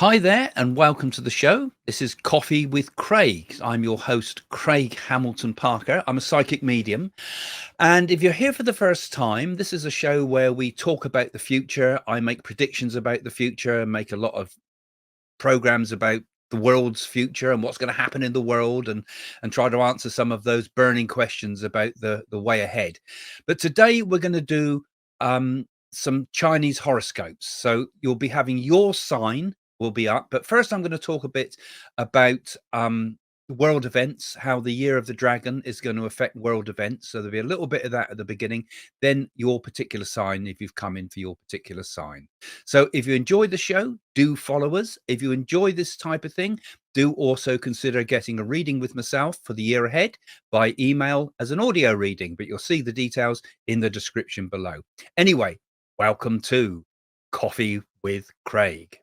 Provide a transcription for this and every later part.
Hi there, and welcome to the show. This is Coffee with Craig. I'm your host, Craig Hamilton Parker. I'm a psychic medium. And if you're here for the first time, this is a show where we talk about the future. I make predictions about the future, make a lot of programs about the world's future and what's going to happen in the world and try to answer some of those burning questions about the way ahead. But today we're going to do some Chinese horoscopes. So you'll be having your sign will be up. But first I'm going to talk a bit about world events, how the year of the dragon is going to affect world events. So there'll be a little bit of that at the beginning, then your particular sign if you've come in for your particular sign. So if you enjoy the show, do follow us. If you enjoy this type of thing, do also consider getting a reading with myself for the year ahead by email as an audio reading, but you'll see the details in the description below. Anyway, welcome to Coffee with Craig.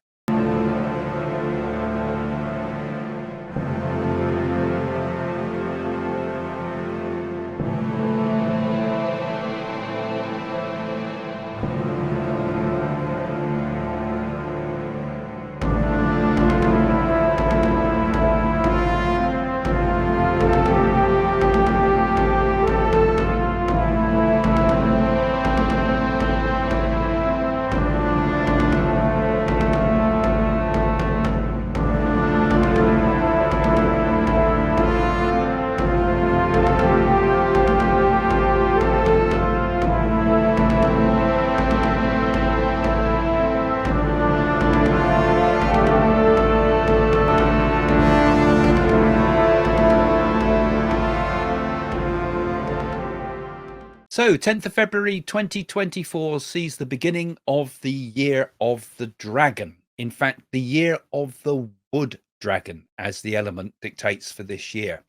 So 10th of February 2024 sees the beginning of the year of the dragon. In fact, the year of the wood dragon, as the element dictates for this year.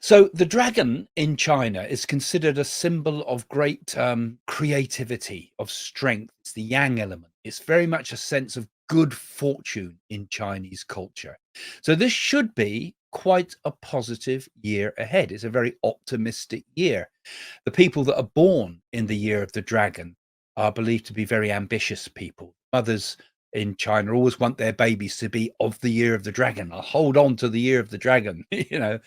So the dragon in China is considered a symbol of great creativity, of strength. It's the yang element. It's very much a sense of good fortune in Chinese culture. So this should be quite a positive year ahead. It's a very optimistic year. The people that are born in the year of the dragon are believed to be very ambitious people. Mothers in China always want their babies to be of the year of the dragon. I'll hold on to the year of the dragon, because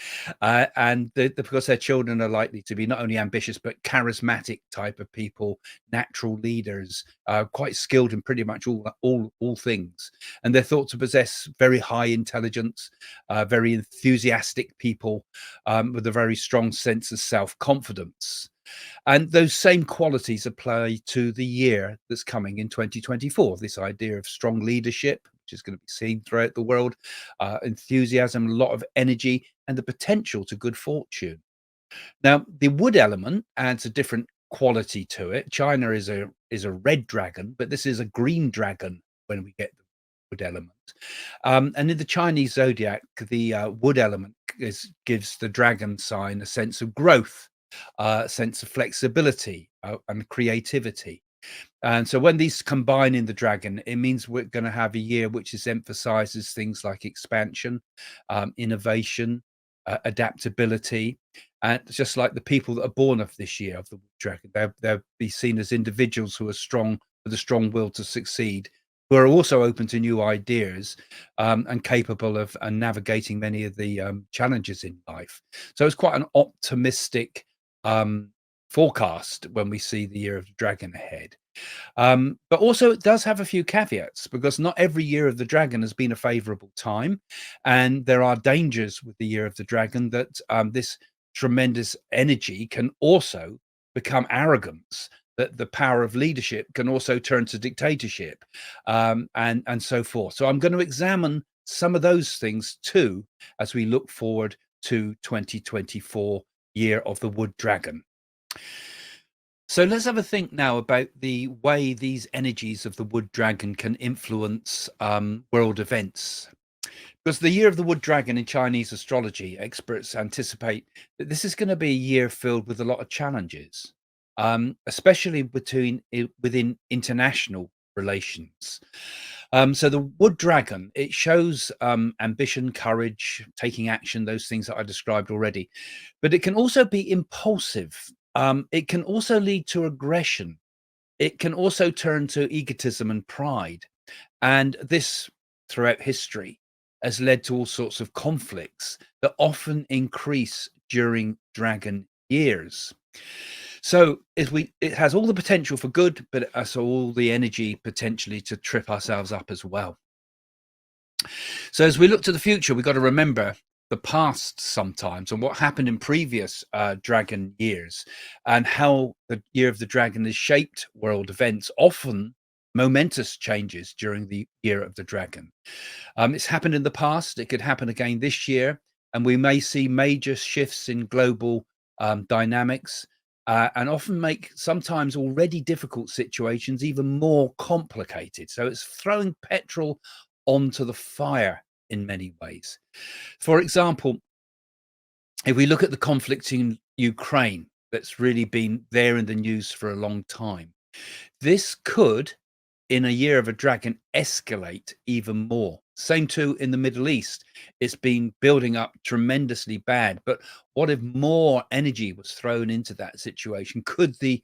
their children are likely to be not only ambitious but charismatic type of people, natural leaders, quite skilled in pretty much all things, and they're thought to possess very high intelligence, very enthusiastic people with a very strong sense of self-confidence. And those same qualities apply to the year that's coming in 2024. This idea of strong leadership, which is going to be seen throughout the world, enthusiasm, a lot of energy, and the potential to good fortune. Now, the wood element adds a different quality to it. China is a red dragon, but this is a green dragon when we get the wood element. And in the Chinese zodiac, the wood element gives the dragon sign a sense of growth, sense of flexibility and creativity. And so when these combine in the dragon, it means we're going to have a year which is emphasizes things like expansion, innovation, adaptability. And just like the people that are born of this year of the dragon, they'll be seen as individuals who are strong, with a strong will to succeed, who are also open to new ideas and capable of navigating many of the challenges in life. So it's quite an optimistic forecast when we see the year of the dragon ahead. But also it does have a few caveats, because not every year of the dragon has been a favorable time. And there are dangers with the year of the dragon that this tremendous energy can also become arrogance, that the power of leadership can also turn to dictatorship, and so forth. So I'm going to examine some of those things too as we look forward to 2024, year of the wood dragon. So let's have a think now about the way these energies of the wood dragon can influence world events. Because the year of the wood dragon in Chinese astrology, experts anticipate that this is going to be a year filled with a lot of challenges, especially within international relations. So the wood dragon, it shows ambition, courage, taking action, those things that I described already. But it can also be impulsive. It can also lead to aggression. It can also turn to egotism and pride. And this throughout history has led to all sorts of conflicts that often increase during dragon years. So it has all the potential for good, but it has all the energy potentially to trip ourselves up as well. So as we look to the future, we've got to remember the past sometimes and what happened in previous dragon years, and how the year of the dragon has shaped world events, often momentous changes during the year of the dragon. It's happened in the past, it could happen again this year, and we may see major shifts in global dynamics, and often make sometimes already difficult situations even more complicated. So it's throwing petrol onto the fire in many ways. For example, if we look at the conflict in Ukraine, that's really been there in the news for a long time, this could, in a year of a dragon, escalate even more. Same too in the Middle East. It's been building up tremendously bad. But what if more energy was thrown into that situation? Could the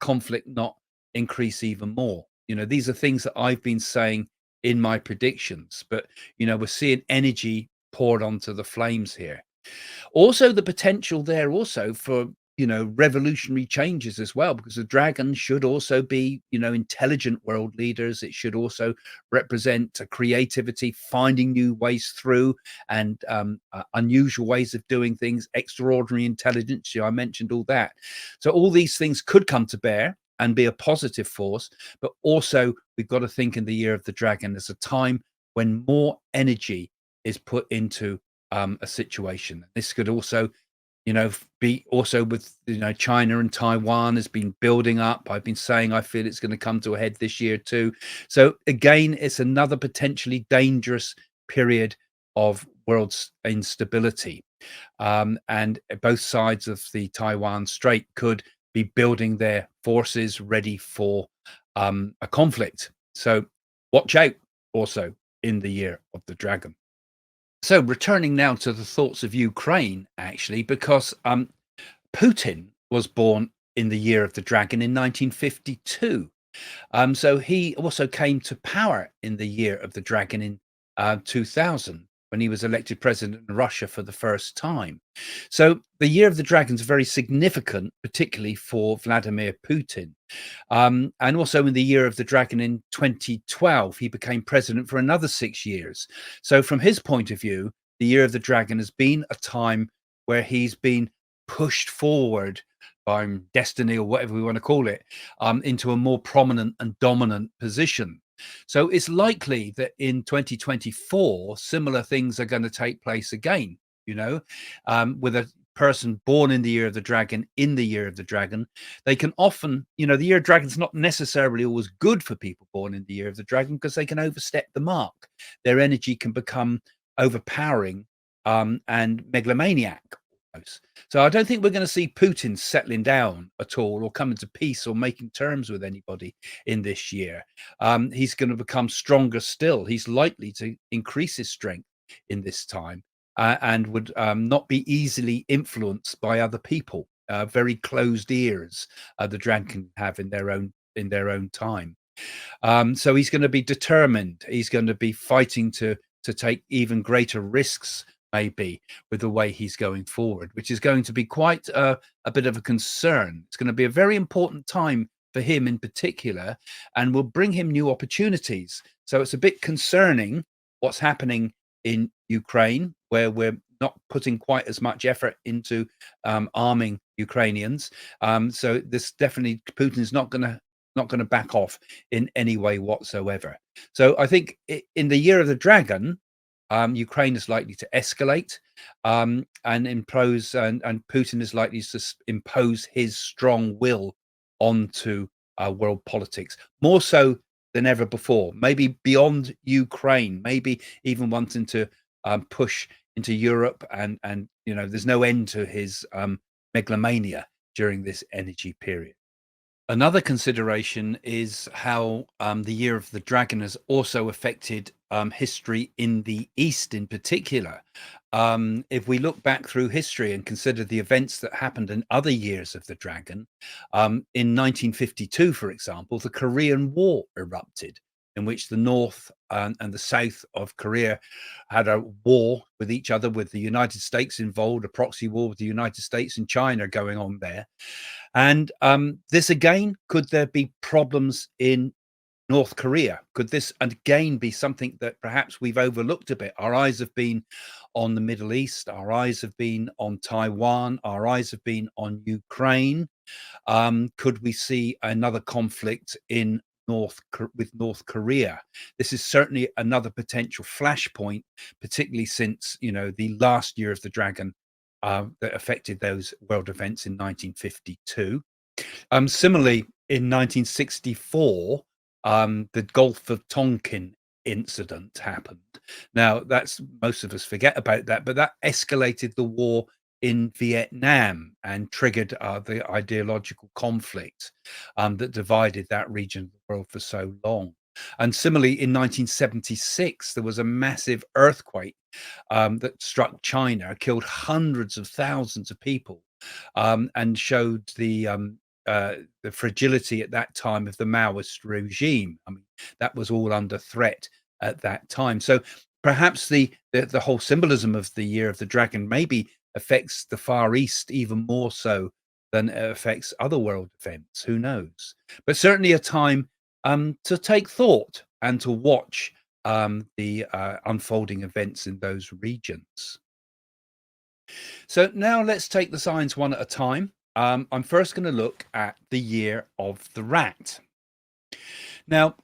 conflict not increase even more? These are things that I've been saying in my predictions. But we're seeing energy poured onto the flames here. Also, the potential there also for, revolutionary changes as well, because the dragon should also be, intelligent world leaders. It should also represent creativity, finding new ways through, and unusual ways of doing things, extraordinary intelligence. I mentioned all that. So all these things could come to bear and be a positive force, but also we've got to think in the year of the dragon as a time when more energy is put into a situation. This could also, be also with, China and Taiwan has been building up. I've been saying I feel it's going to come to a head this year too. So again, it's another potentially dangerous period of world instability. And both sides of the Taiwan Strait could be building their forces ready for a conflict. So watch out also in the year of the dragon. So returning now to the thoughts of Ukraine, actually, because Putin was born in the year of the dragon in 1952. So he also came to power in the year of the dragon in 2000, when he was elected president in Russia for the first time. So the year of the dragon is very significant, particularly for Vladimir Putin. And also in the year of the dragon in 2012, he became president for another 6 years. So from his point of view, the year of the dragon has been a time where he's been pushed forward by destiny, or whatever we want to call it, into a more prominent and dominant position. So it's likely that in 2024, similar things are going to take place again, with a person born in the year of the dragon, in the year of the dragon. They can often, the year of dragon's not necessarily always good for people born in the year of the dragon, because they can overstep the mark. Their energy can become overpowering and megalomaniac. So I don't think we're going to see Putin settling down at all, or coming to peace, or making terms with anybody in this year. He's going to become stronger still. He's likely to increase his strength in this time, and would not be easily influenced by other people. Very closed ears the dragon can have in their own time. So he's going to be determined. He's going to be fighting to take even greater risks, maybe, with the way he's going forward, which is going to be quite a bit of a concern. It's going to be a very important time for him in particular, and will bring him new opportunities. So it's a bit concerning what's happening in Ukraine, where we're not putting quite as much effort into arming Ukrainians. So this definitely, Putin's not going to back off in any way whatsoever. So I think in the year of the dragon, Ukraine is likely to escalate, and impose, and Putin is likely to impose his strong will onto world politics, more so than ever before. Maybe beyond Ukraine, maybe even wanting to push into Europe, and there's no end to his megalomania during this energy period. Another consideration is how the year of the dragon has also affected history in the East in particular. If we look back through history and consider the events that happened in other years of the dragon, in 1952, for example, the Korean War erupted. in which the North and the South of Korea had a war with each other, with the United States involved, a proxy war with the United States and China going on there. And this again, could there be problems in North Korea? Could this again be something that perhaps we've overlooked a bit? Our eyes have been on the Middle East, our eyes have been on Taiwan, our eyes have been on Ukraine. Could we see another conflict in with North Korea? This is certainly another potential flashpoint, particularly since the last year of the dragon that affected those world events in 1952. Similarly, in 1964, the Gulf of Tonkin incident happened. Now, that's most of us forget about that, but that escalated the war in Vietnam and triggered the ideological conflict that divided that region of the world for so long. And similarly, in 1976, there was a massive earthquake that struck China, killed hundreds of thousands of people, and showed the fragility at that time of the Maoist regime. I mean, that was all under threat at that time. So perhaps the whole symbolism of the Year of the Dragon maybe affects the Far East even more so than it affects other world events. Who knows? But certainly a time to take thought and to watch the unfolding events in those regions. So now let's take the signs one at a time. I'm first going to look at the Year of the Rat. Now,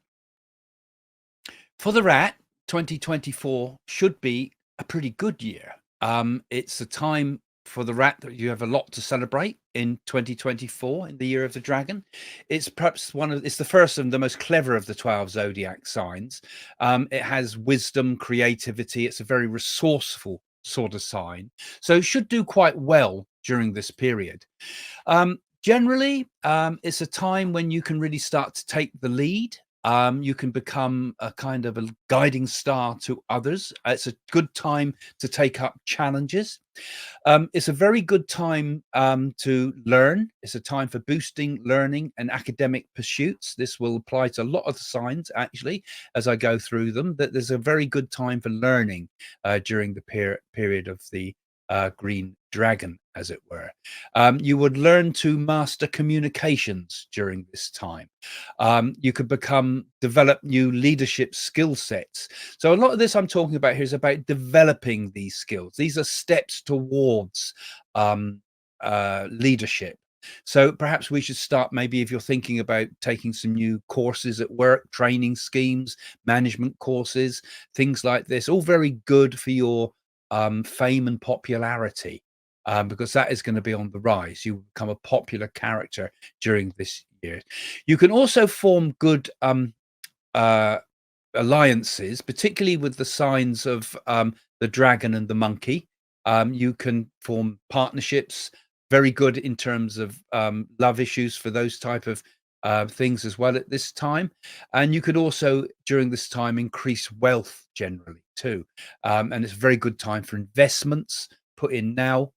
for the rat, 2024 should be a pretty good year. It's a time for the rat that you have a lot to celebrate in 2024, in the Year of the Dragon. It's perhaps it's the first and the most clever of the 12 zodiac signs. It has wisdom, creativity. It's a very resourceful sort of sign. So it should do quite well during this period. Generally, it's a time when you can really start to take the lead. You can become a kind of a guiding star to others. It's a good time to take up challenges. It's a very good time to learn. It's a time for boosting learning and academic pursuits. This will apply to a lot of the signs, actually, as I go through them, that there's a very good time for learning during the period of the green dragon, as it were. You would learn to master communications during this time. You could develop new leadership skill sets. So a lot of this I'm talking about here is about developing these skills. These are steps towards leadership. So perhaps we should start, maybe if you're thinking about taking some new courses at work, training schemes, management courses, things like this, all very good for your fame and popularity, because that is going to be on the rise. You become a popular character during this year. You can also form good uh, alliances, particularly with the signs of the dragon and the monkey. You can form partnerships, very good in terms of love issues for those type of things as well at this time. And you could also, during this time, increase wealth generally too. And it's a very good time for investments. Put in now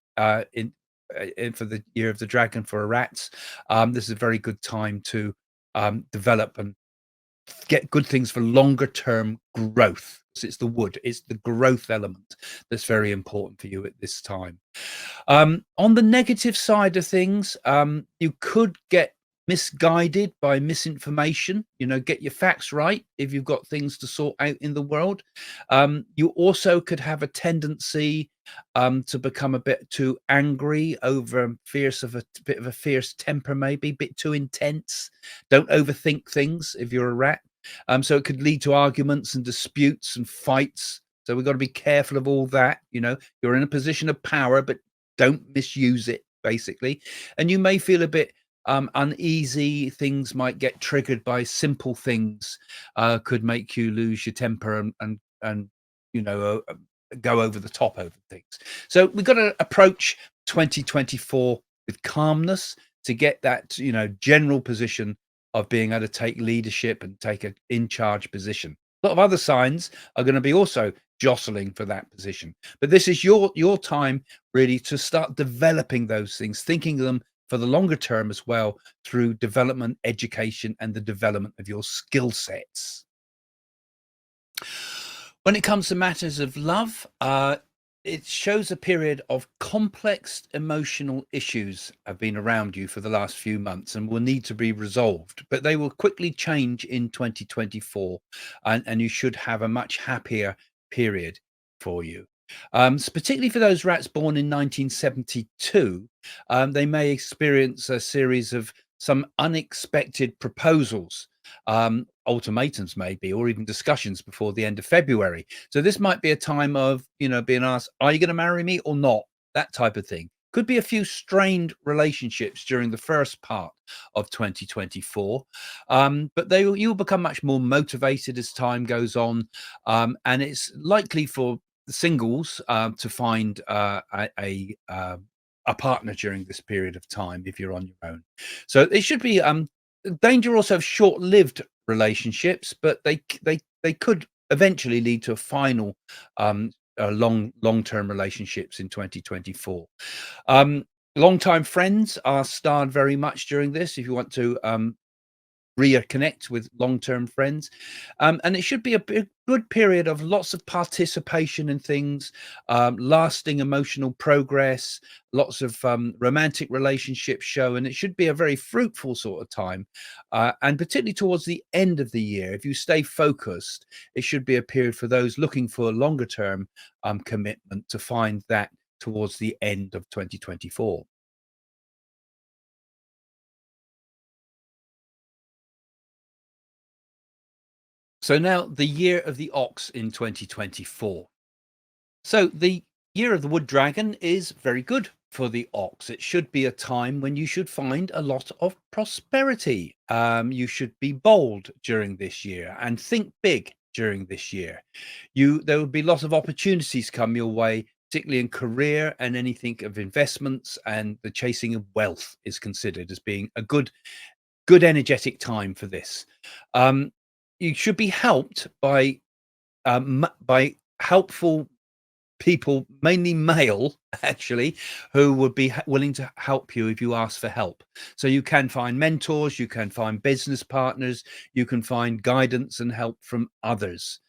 in for the Year of the Dragon for rats. This is a very good time to develop and get good things for longer term growth. So it's the wood, it's the growth element that's very important for you at this time. On the negative side of things, you could get misguided by misinformation. Get your facts right if you've got things to sort out in the world. You also could have a tendency to become a bit too angry, over fierce, of a bit of a fierce temper, maybe a bit too intense. Don't overthink things if you're a rat. So it could lead to arguments and disputes and fights. So we've got to be careful of all that. You're in a position of power, but don't misuse it, basically. And you may feel a bit uneasy. Things might get triggered by simple things, could make you lose your temper and go over the top over things. So we've got to approach 2024 with calmness to get that general position of being able to take leadership and take an in charge position. A lot of other signs are going to be also jostling for that position, but this is your time really to start developing those things, thinking of them for the longer term as well, through development, education, and the development of your skill sets. When it comes to matters of love, it shows a period of complex emotional issues have been around you for the last few months and will need to be resolved, but they will quickly change in 2024, and you should have a much happier period for you. Particularly for those rats born in 1972, they may experience a series of some unexpected proposals, ultimatums maybe, or even discussions before the end of February. So this might be a time of, being asked, "Are you going to marry me or not?" That type of thing. Could be a few strained relationships during the first part of 2024, but you'll become much more motivated as time goes on, and it's likely for the singles to find a partner during this period of time if you're on your own. So it should be danger also of short-lived relationships, but they could eventually lead to a final long-term relationships in 2024. Um, Long-time friends are starred very much during this. If you want to reconnect with long-term friends, and it should be a good period of lots of participation in things, lasting emotional progress, lots of romantic relationships show, and it should be a very fruitful sort of time, and particularly towards the end of the year, if you stay focused, it should be a period for those looking for a longer term commitment to find that towards the end of 2024. So now the year of the ox in 2024. So the year of the wood dragon is very good for the ox. It should be a time when you should find a lot of prosperity. You should be bold during this year and think big during this year. There will be lots of opportunities come your way, particularly in career and anything of investments, and the chasing of wealth is considered as being a good energetic time for this. Um, you should be helped by helpful people, mainly male, actually, who would be willing to help you if you ask for help. So you can find mentors, you can find business partners, you can find guidance and help from others.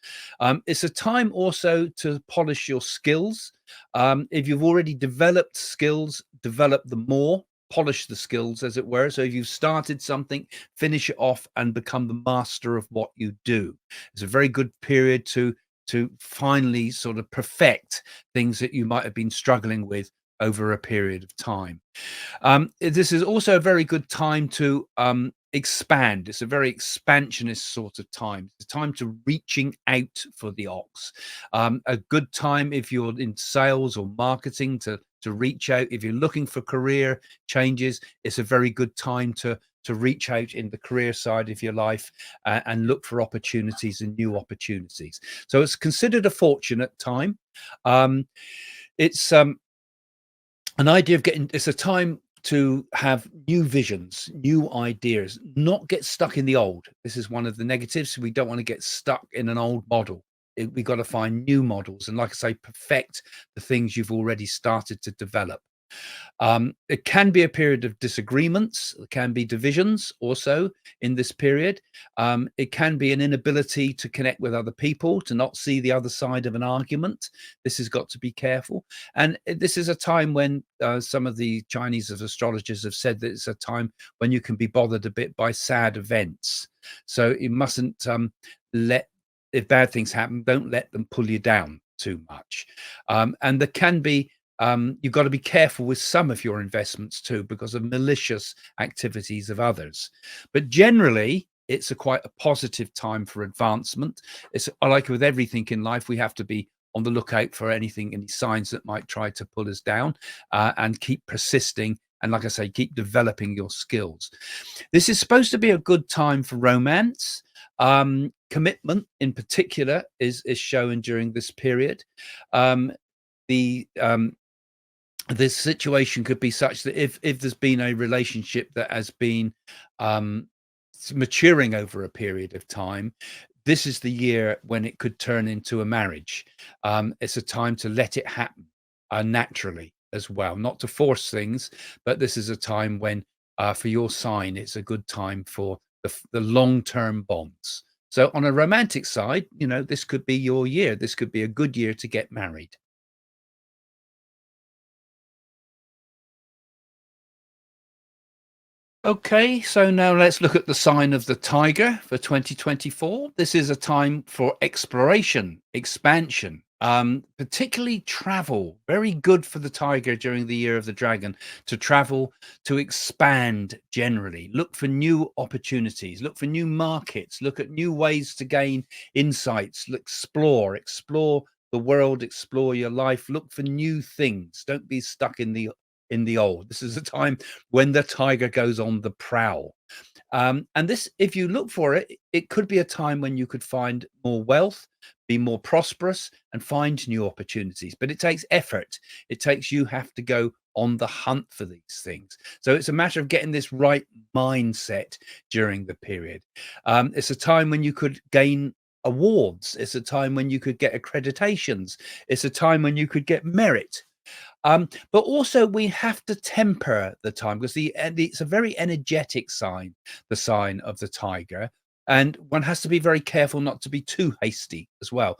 It's a time also to polish your skills. If you've already developed skills, develop them more. Polish the skills, as it were. So if you've started something, finish it off and become the master of what you do. It's a very good period to finally sort of perfect things that you might have been struggling with over a period of time. This is also a very good time to expand. It's a very expansionist sort of time. It's a time to reaching out for the ox. A good time if you're in sales or marketing to reach out. If you're looking for career changes, it's a very good time to reach out in the career side of your life and look for opportunities and new opportunities. So it's considered a fortunate time. Um, it's an idea of getting it's a time to have new visions, new ideas, not get stuck in the old. This is one of the negatives. We don't want to get stuck in an old model. We got to find new models and, like I say, perfect the things you've already started to develop. It can be a period of disagreements, there can be divisions also in this period. It can be an inability to connect with other people, to not see the other side of an argument. This has got to be careful. And this is a time when some of the Chinese astrologers have said that it's a time when you can be bothered a bit by sad events. So you mustn't let, if bad things happen, don't let them pull you down too much. And there can be you've got to be careful with some of your investments too because of malicious activities of others. But generally, it's a quite a positive time for advancement. It's like with everything in life, we have to be on the lookout for anything, any signs that might try to pull us down, and keep persisting. And like I say, keep developing your skills. This is supposed to be a good time for romance. Commitment, in particular, is shown during this period. The This situation could be such that if there's been a relationship that has been um, maturing over a period of time, this is the year when it could turn into a marriage. It's a time to let it happen naturally as well, not to force things, but this is a time when, for your sign, it's a good time for the long-term bonds. So on a romantic side, this could be your year. This could be a good year to get married. Okay, so now let's look at the sign of the tiger for 2024. This is a time for exploration, expansion, particularly travel. Very good for the tiger during the year of the dragon to travel, to expand generally. Look for new opportunities, look for new markets, look at new ways to gain insights, explore the world, explore your life, look for new things. Don't be stuck in the old. This is a time when the tiger goes on the prowl. And this, if you look for it, it could be a time when you could find more wealth, be more prosperous, and find new opportunities. But it takes effort. It takes you have to go on the hunt for these things. So it's a matter of getting this right mindset during the period. It's a time when you could gain awards. It's a time when you could get accreditations. It's a time when you could get merit. But also we have to temper the time because it's a very energetic sign, the sign of the tiger. And one has to be very careful not to be too hasty as well,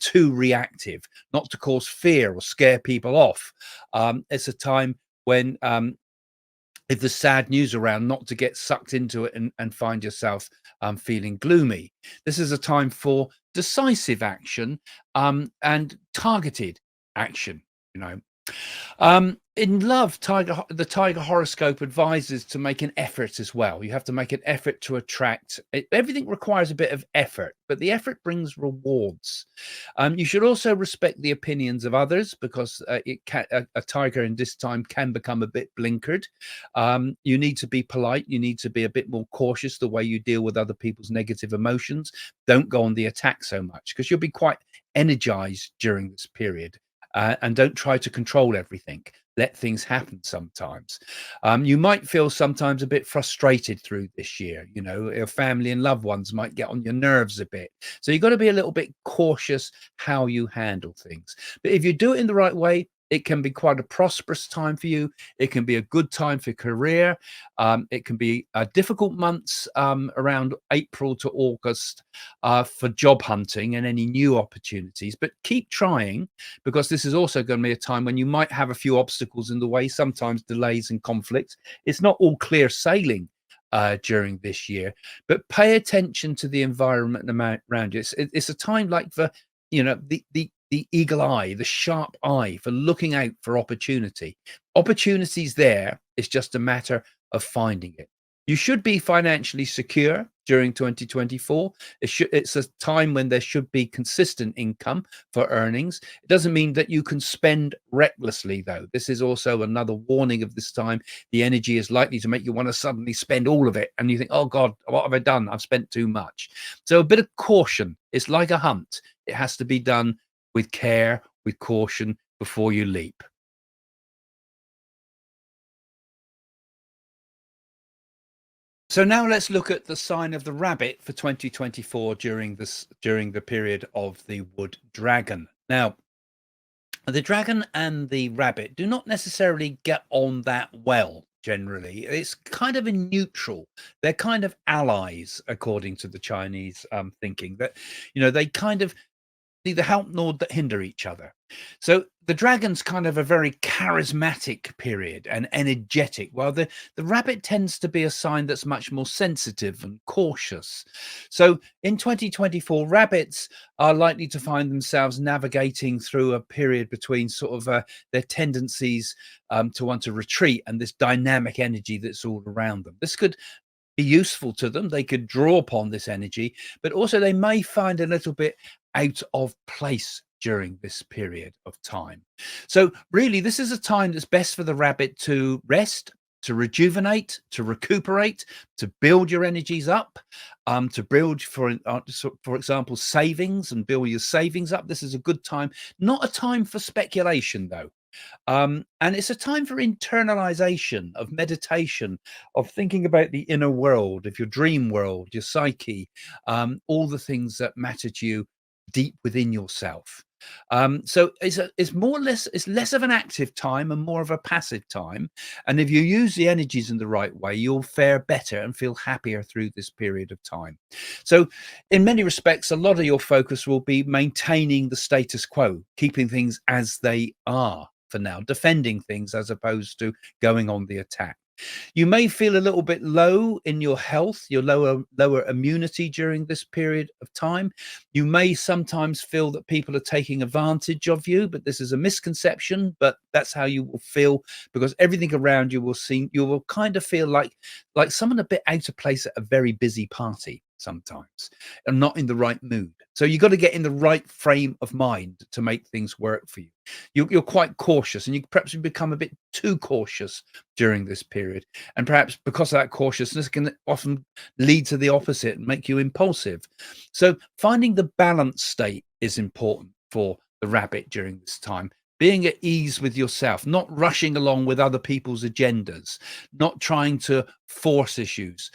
too reactive, not to cause fear or scare people off. It's a time when, if there's sad news around, not to get sucked into it and find yourself feeling gloomy. This is a time for decisive action and targeted action. You know, in love, the Tiger horoscope advises to make an effort as well. You have to make an effort to attract. Everything requires a bit of effort, but the effort brings rewards. You should also respect the opinions of others because a tiger in this time can become a bit blinkered. You need to be polite. You need to be a bit more cautious the way you deal with other people's negative emotions. Don't go on the attack so much because you'll be quite energized during this period. And don't try to control everything. Let things happen sometimes. You might feel sometimes a bit frustrated through this year. Your family and loved ones might get on your nerves a bit. So you've got to be a little bit cautious how you handle things. But if you do it in the right way, it can be quite a prosperous time for you. It can be a good time for career. It can be difficult months around April to August for job hunting and any new opportunities. But keep trying because this is also going to be a time when you might have a few obstacles in the way, sometimes delays and conflicts. It's not all clear sailing during this year, but pay attention to the environment around you. It's a time like for the eagle eye, the sharp eye for looking out for opportunity. Opportunities there. It's just a matter of finding it. You should be financially secure during 2024. It's a time when there should be consistent income for earnings. It doesn't mean that you can spend recklessly, though. This is also another warning of this time. The energy is likely to make you want to suddenly spend all of it. And you think, oh God, what have I done? I've spent too much. So a bit of caution. It's like a hunt. It has to be done with care, with caution before you leap. So now let's look at the sign of the rabbit for 2024 during the period of the wood dragon. Now, the dragon and the rabbit do not necessarily get on that well generally. It's kind of a neutral. They're kind of allies according to the Chinese thinking that they kind of neither help nor hinder each other. So the dragon's kind of a very charismatic period and energetic, while the rabbit tends to be a sign that's much more sensitive and cautious. So in 2024, rabbits are likely to find themselves navigating through a period between sort of their tendencies to want to retreat and this dynamic energy that's all around them. This could be useful to them. They could draw upon this energy, but also they may find a little bit out of place during this period of time. So, really, this is a time that's best for the rabbit to rest, to rejuvenate, to recuperate, to build your energies up, to build, for example, savings and build your savings up. This is a good time, not a time for speculation, though. And it's a time for internalization, of meditation, of thinking about the inner world, of your dream world, your psyche, all the things that matter to you deep within yourself. So it's more or less, it's less of an active time and more of a passive time. And if you use the energies in the right way, you'll fare better and feel happier through this period of time. So, in many respects, a lot of your focus will be maintaining the status quo, keeping things as they are for now, defending things as opposed to going on the attack. You may feel a little bit low in your health, your lower immunity during this period of time. You may sometimes feel that people are taking advantage of you, but this is a misconception, but that's how you will feel because everything around you will seem, you will kind of feel like someone a bit out of place at a very busy party sometimes and not in the right mood. So you got to get in the right frame of mind to make things work for you. You're quite cautious and you perhaps become a bit too cautious during this period. And perhaps because of that cautiousness can often lead to the opposite and make you impulsive. So finding the balance state is important for the rabbit during this time. Being at ease with yourself, not rushing along with other people's agendas, not trying to force issues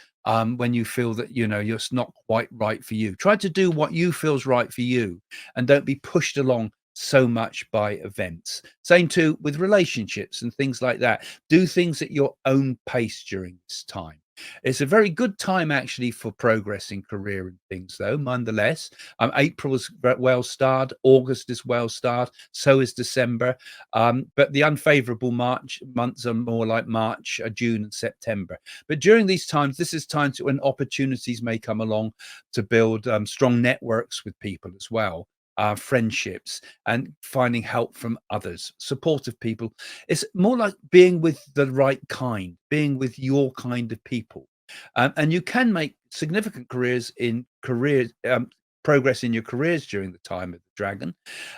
when you feel that you're not quite right for you. Try to do what you feels right for you, and don't be pushed along so much by events. Same too with relationships and things like that. Do things at your own pace during this time. It's a very good time actually for progress in career and things, though, nonetheless. April is well starred, August is well starred, so is December. But the unfavorable March months are more like March, June, and September. But during these times, this is times when opportunities may come along to build strong networks with people as well. Friendships and finding help from others, supportive people. It's more like being with the right kind, being with your kind of people. And you can make significant progress in your careers during the time of the dragon.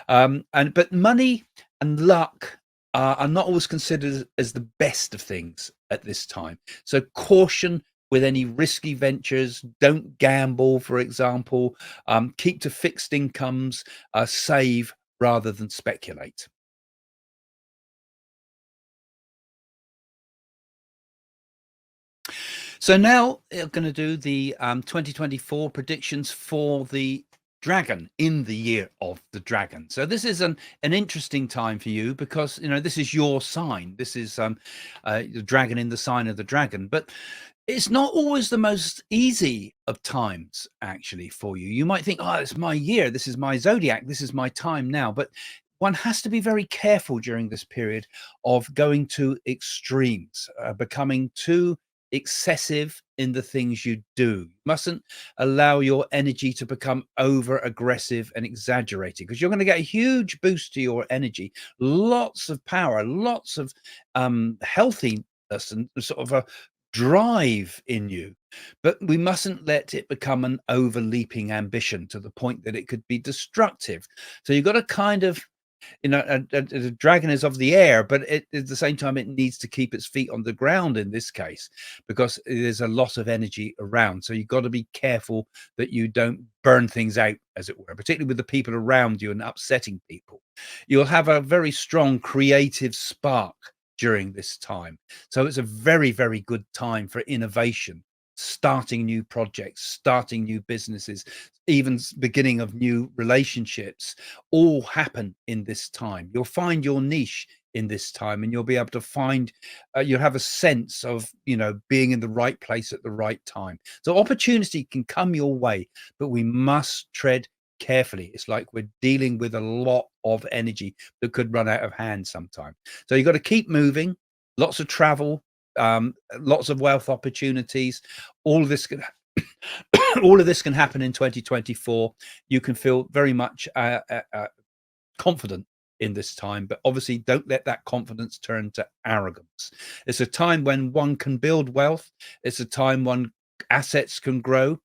But money and luck are not always considered as the best of things at this time. So caution with any risky ventures. Don't gamble, for example. Keep to fixed incomes. Save rather than speculate. So now we're going to do the 2024 predictions for the dragon in the year of the dragon. So this is an interesting time for you because this is your sign. This is the dragon in the sign of the dragon, but it's not always the most easy of times actually for you. You might think, oh, it's my year, this is my zodiac, this is my time now. But one has to be very careful during this period of going to extremes, becoming too excessive in the things you do. You mustn't allow your energy to become over aggressive and exaggerated because you're going to get a huge boost to your energy, lots of power, lots of healthiness and sort of a drive in you. But we mustn't let it become an overleaping ambition to the point that it could be destructive. So you've got to kind of, a dragon is of the air, but at the same time, it needs to keep its feet on the ground in this case, because there's a lot of energy around. So you've got to be careful that you don't burn things out, as it were, particularly with the people around you and upsetting people. You'll have a very strong creative spark during this time. So it's a very, very good time for innovation, starting new projects, starting new businesses, even beginning of new relationships, all happen in this time. You'll find your niche in this time and you'll be able to find you'll have a sense of being in the right place at the right time. So opportunity can come your way, but we must tread carefully. It's like we're dealing with a lot of energy that could run out of hand sometime. So you've got to keep moving, lots of travel, lots of wealth opportunities. All of this can all of this can happen in 2024. You can feel very much confident in this time, but obviously don't let that confidence turn to arrogance. It's a time when one can build wealth. It's a time when assets can grow.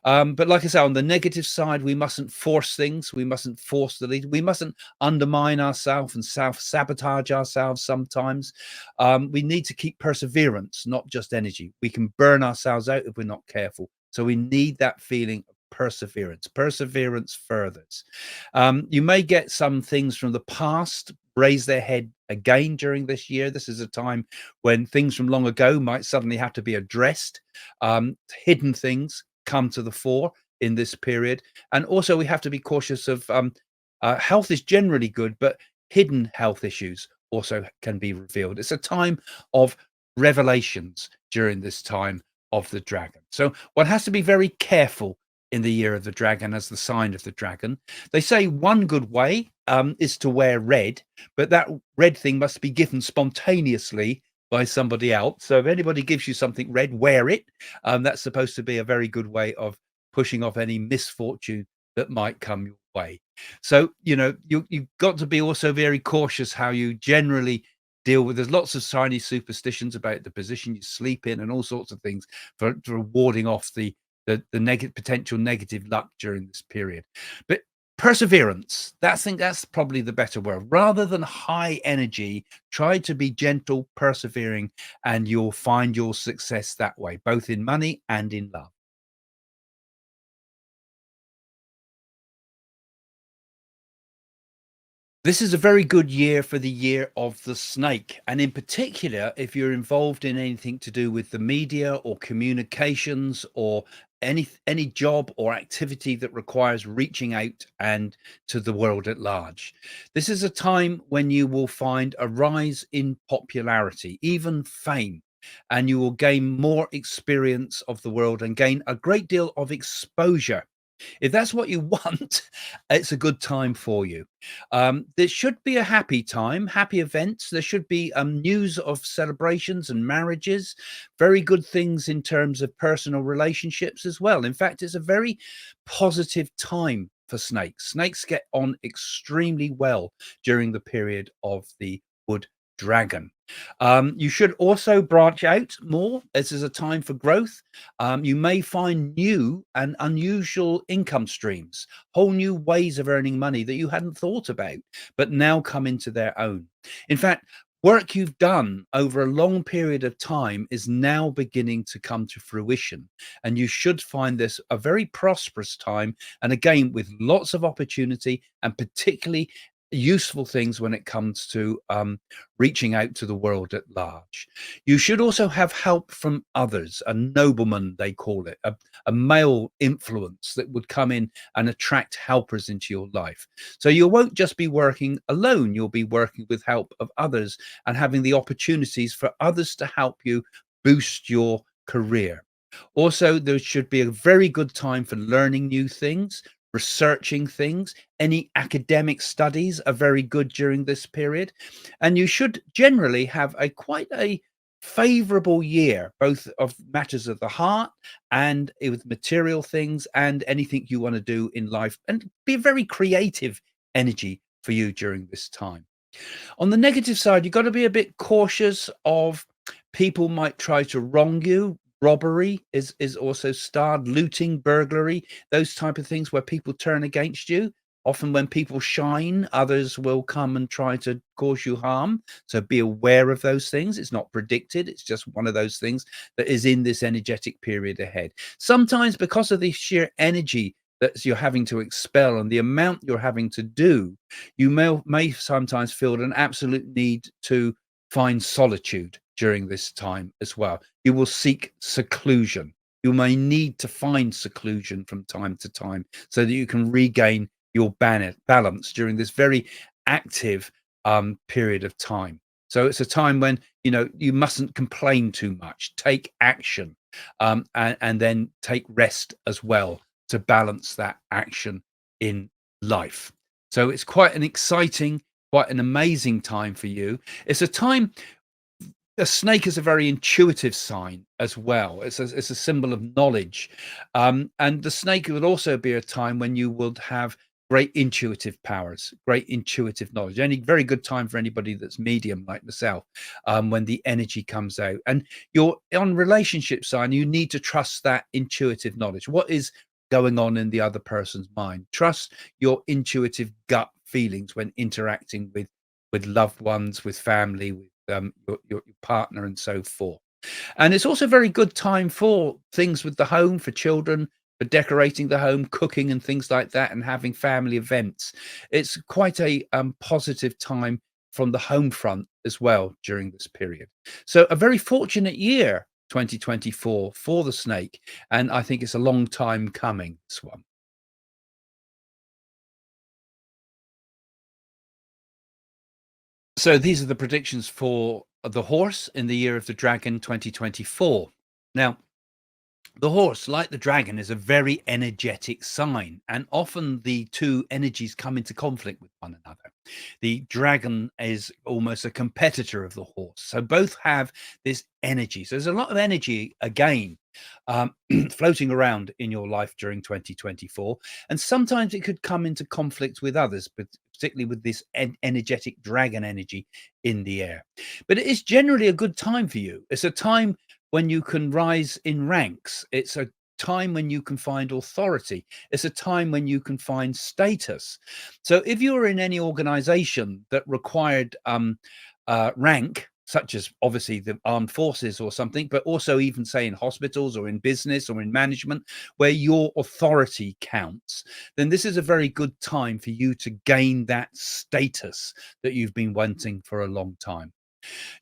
But like I say, on the negative side, we mustn't force things. We mustn't force the lead. We mustn't undermine ourselves and self-sabotage ourselves sometimes. We need to keep perseverance, not just energy. We can burn ourselves out if we're not careful. So we need that feeling of perseverance. Perseverance furthers. You may get some things from the past raise their head again during this year. This is a time when things from long ago might suddenly have to be addressed. Hidden things come to the fore in this period. And also we have to be cautious of Health is generally good, but hidden health issues also can be revealed. It's a time of revelations during this time of the dragon. So one has to be very careful in the year of the dragon as the sign of the dragon. They say one good way is to wear red, but that red thing must be given spontaneously by somebody else. So if anybody gives you something red, wear it. That's supposed to be a very good way of pushing off any misfortune that might come your way. So, you've got to be also very cautious how you generally deal with. There's lots of Chinese superstitions about the position you sleep in and all sorts of things for warding off the potential negative luck during this period. But perseverance, I think that's probably the better word. Rather than high energy, try to be gentle, persevering, and you'll find your success that way, both in money and in love. This is a very good year for the year of the snake. And in particular, if you're involved in anything to do with the media or communications or any job or activity that requires reaching out and to the world at large. This is a time when you will find a rise in popularity, even fame, and you will gain more experience of the world and gain a great deal of exposure. If that's what you want, it's a good time for you. There should be a happy time, happy events. There should be news of celebrations and marriages, very good things in terms of personal relationships as well. In fact, it's a very positive time for snakes. Snakes get on extremely well during the period of the wood dragon. You should also branch out more. This is a time for growth. You may find new and unusual income streams, whole new ways of earning money that you hadn't thought about, but now come into their own. In fact, work you've done over a long period of time is now beginning to come to fruition. And you should find this a very prosperous time. And again, with lots of opportunity and particularly useful things when it comes to reaching out to the world at large. You should also have help from others, a nobleman, they call it, a male influence that would come in and attract helpers into your life. So you won't just be working alone, you'll be working with help of others and having the opportunities for others to help you boost your career. Also, there should be a very good time for learning new things, researching things. Any academic studies are very good during this period. And you should generally have a quite a favorable year, both of matters of the heart and with material things and anything you want to do in life, and be a very creative energy for you during this time. On the negative side, you've got to be a bit cautious of people might try to wrong you. Robbery is also starred, looting, burglary, those type of things where people turn against you. Often when people shine, others will come and try to cause you harm. So be aware of those things. It's not predicted. It's just one of those things that is in this energetic period ahead. Sometimes because of the sheer energy that you're having to expel and the amount you're having to do, you may sometimes feel an absolute need to find solitude during this time as well. You will seek seclusion. You may need to find seclusion from time to time so that you can regain your balance during this very active period of time. So it's a time when you mustn't complain too much. Take action, and then take rest as well to balance that action in life. So it's quite an exciting, quite an amazing time for you. It's a time. A snake is a very intuitive sign as well. It's a symbol of knowledge, and the snake would also be a time when you would have great intuitive powers, great intuitive knowledge. Any very good time for anybody that's medium like myself, when the energy comes out. And you're on relationship side, you need to trust that intuitive knowledge. What is going on in the other person's mind? Trust your intuitive gut feelings when interacting with loved ones, with family, with your partner, and so forth. And it's also a very good time for things with the home, for children, for decorating the home, cooking, and things like that, and having family events. It's quite a positive time from the home front as well during this period. So, a very fortunate year, 2024, for the snake. And I think it's a long time coming, this one. So these are the predictions for the horse in the year of the dragon 2024. Now, the horse, like the dragon, is a very energetic sign, and often the two energies come into conflict with one another. The dragon is almost a competitor of the horse. So both have this energy. So there's a lot of energy again floating around in your life during 2024. And sometimes it could come into conflict with others, but particularly with this energetic dragon energy in the air. But it is generally a good time for you. It's a time when you can rise in ranks. It's a time when you can find authority. It's a time when you can find status. So if you were in any organization that required rank, such as obviously the armed forces or something, but also even say in hospitals or in business or in management, where your authority counts, then this is a very good time for you to gain that status that you've been wanting for a long time.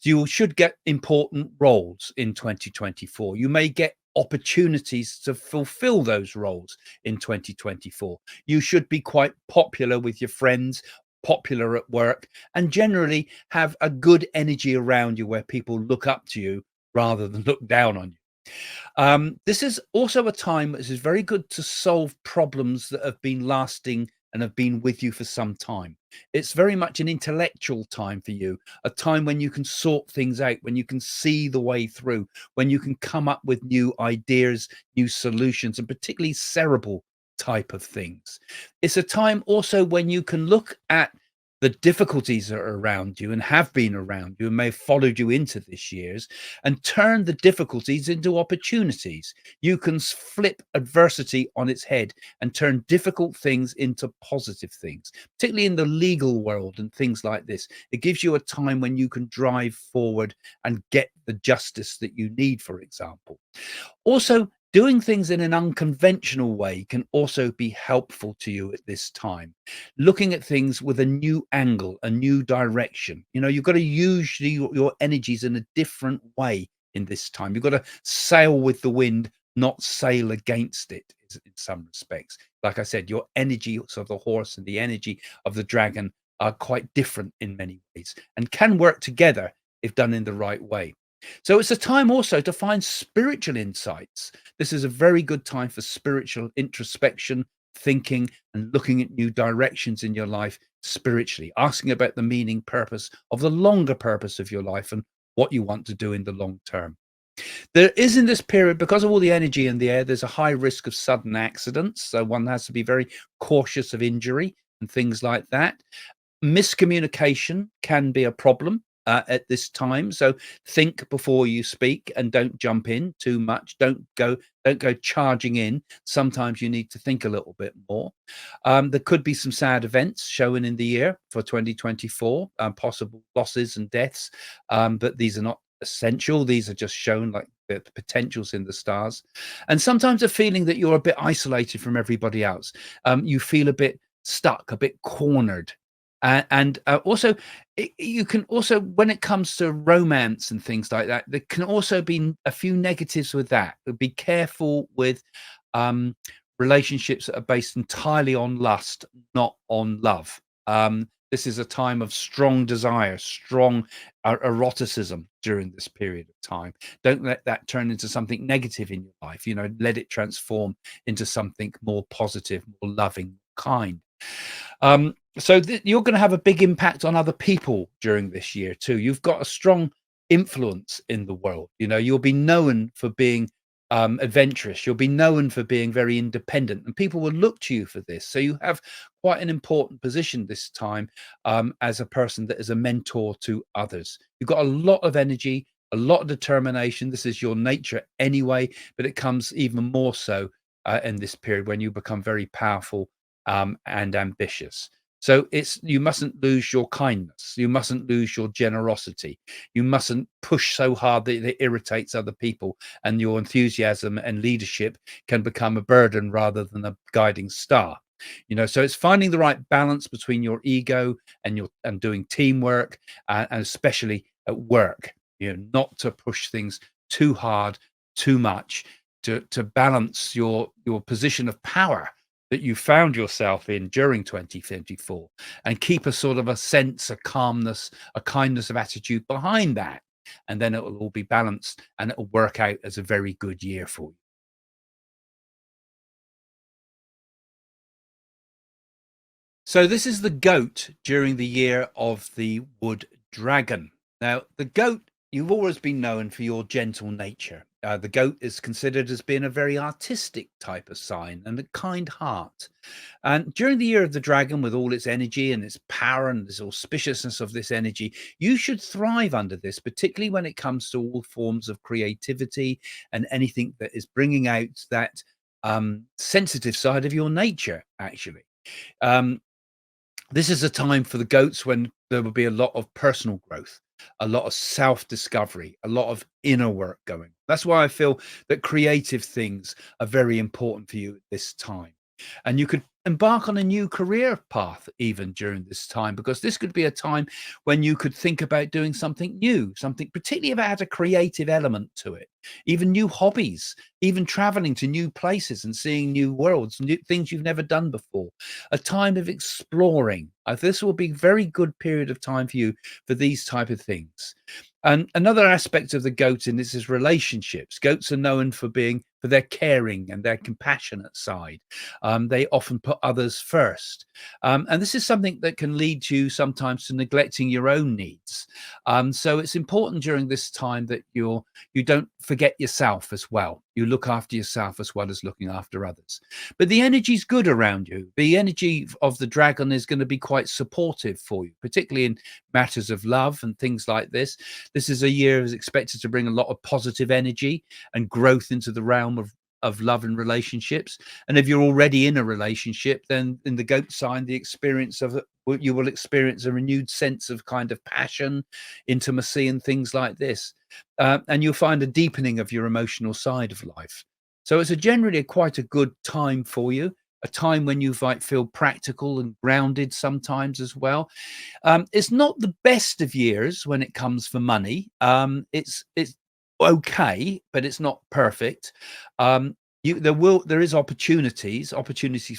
You should get important roles in 2024. You may get opportunities to fulfill those roles in 2024. You should be quite popular with your friends, popular at work, and generally have a good energy around you where people look up to you rather than look down on you. This is also a time that is very good to solve problems that have been lasting and have been with you for some time. It's very much an intellectual time for you, a time when you can sort things out, when you can see the way through, when you can come up with new ideas, new solutions, and particularly cerebral type of things. It's a time also when you can look at the difficulties that are around you and have been around you and may have followed you into this year's and turn the difficulties into opportunities. You can flip adversity on its head and turn difficult things into positive things, particularly in the legal world and things like this. It gives you a time when you can drive forward and get the justice that you need, for example. Also, doing things in an unconventional way can also be helpful to you at this time. Looking at things with a new angle, a new direction. You know, you've got to use your energies in a different way in this time. You've got to sail with the wind, not sail against it in some respects. Like I said, your energy of the horse and the energy of the dragon are quite different in many ways and can work together if done in the right way. So it's a time also to find spiritual insights. This is a very good time for spiritual introspection, thinking, and looking at new directions in your life spiritually, asking about the meaning, purpose of the longer purpose of your life and what you want to do in the long term. There is in this period, because of all the energy in the air, there's a high risk of sudden accidents. So one has to be very cautious of injury and things like that. Miscommunication can be a problem at this time, so think before you speak and don't jump in too much. Don't go charging in. Sometimes you need to think a little bit more. There could be some sad events showing in the year for 2024, possible losses and deaths, but these are not essential. These are just shown like the potentials in the stars, and sometimes a feeling that you're a bit isolated from everybody else. You feel a bit stuck, a bit cornered. And also, you can also, when it comes to romance and things like that, there can also be a few negatives with that. Be careful with um, relationships that are based entirely on lust, not on love. This is a time of strong desire, strong eroticism during this period of time. Don't let that turn into something negative in your life. You know, let it transform into something more positive, more loving, kind. So you're going to have a big impact on other people during this year too. You've got a strong influence in the world. You know, you'll be known for being adventurous. You'll be known for being very independent, and people will look to you for this. So you have quite an important position this time as a person that is a mentor to others. You've got a lot of energy, a lot of determination. This is your nature anyway, but it comes even more so in this period when you become very powerful and ambitious. So it's you mustn't lose your kindness. You mustn't lose your generosity. You mustn't push so hard that it irritates other people, and your enthusiasm and leadership can become a burden rather than a guiding star. You know, so it's finding the right balance between your ego and your and doing teamwork, and especially at work. You know, not to push things too hard, too much, to balance your position of power that you found yourself in during 2024, and keep a sort of a sense, a calmness, a kindness of attitude behind that. And then it will all be balanced and it will work out as a very good year for you. So this is the goat during the year of the wood dragon. Now, the goat, you've always been known for your gentle nature. The goat is considered as being a very artistic type of sign and a kind heart. And during the year of the dragon, with all its energy and its power and this auspiciousness of this energy, you should thrive under this, particularly when it comes to all forms of creativity and anything that is bringing out that sensitive side of your nature, actually. Um, this is a time for the goats when there will be a lot of personal growth, a lot of self discovery, a lot of inner work going. That's why I feel that creative things are very important for you at this time. And you could embark on a new career path even during this time, because this could be a time when you could think about doing something new, something particularly if it had a creative element to it, even new hobbies, even traveling to new places and seeing new worlds, new things you've never done before, a time of exploring. This will be a very good period of time for you for these type of things. And another aspect of the goat in this is relationships. Goats are known for being for their caring and their compassionate side. They often put others first, and this is something that can lead you sometimes to neglecting your own needs. So it's important during this time that you don't forget yourself as well. You look after yourself as well as looking after others. But the energy's good around you. The energy of the dragon is going to be quite supportive for you, particularly in matters of love and things like this. This is a year is expected to bring a lot of positive energy and growth into the realm of love and relationships. And if you're already in a relationship, then in the goat sign, the experience of it, you will experience a renewed sense of kind of passion, intimacy, and things like this. And you'll find a deepening of your emotional side of life. So it's a generally quite a good time for you, a time when you might feel practical and grounded sometimes as well. It's not the best of years when it comes for money. It's okay, but it's not perfect. There is opportunities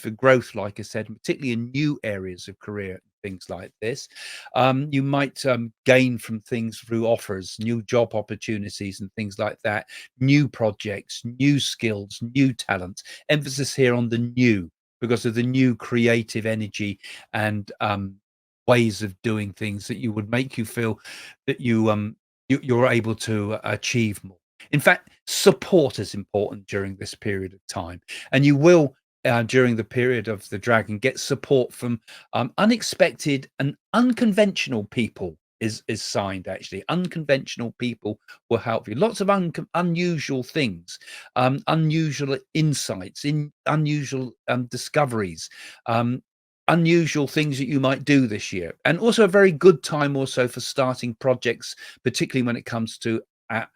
for growth, like I said, particularly in new areas of career, things like this. You might gain from things through offers, new job opportunities, and things like that. New projects, new skills, new talents. Emphasis here on the new because of the new creative energy and ways of doing things that you would make you feel that you're able to achieve more. In fact, support is important during this period of time, and you will during the period of the dragon get support from unexpected and unconventional people. Is signed actually. Unconventional people will help you. Lots of unusual things, unusual insights, in unusual discoveries, um, unusual things that you might do this year, and also a very good time also for starting projects, particularly when it comes to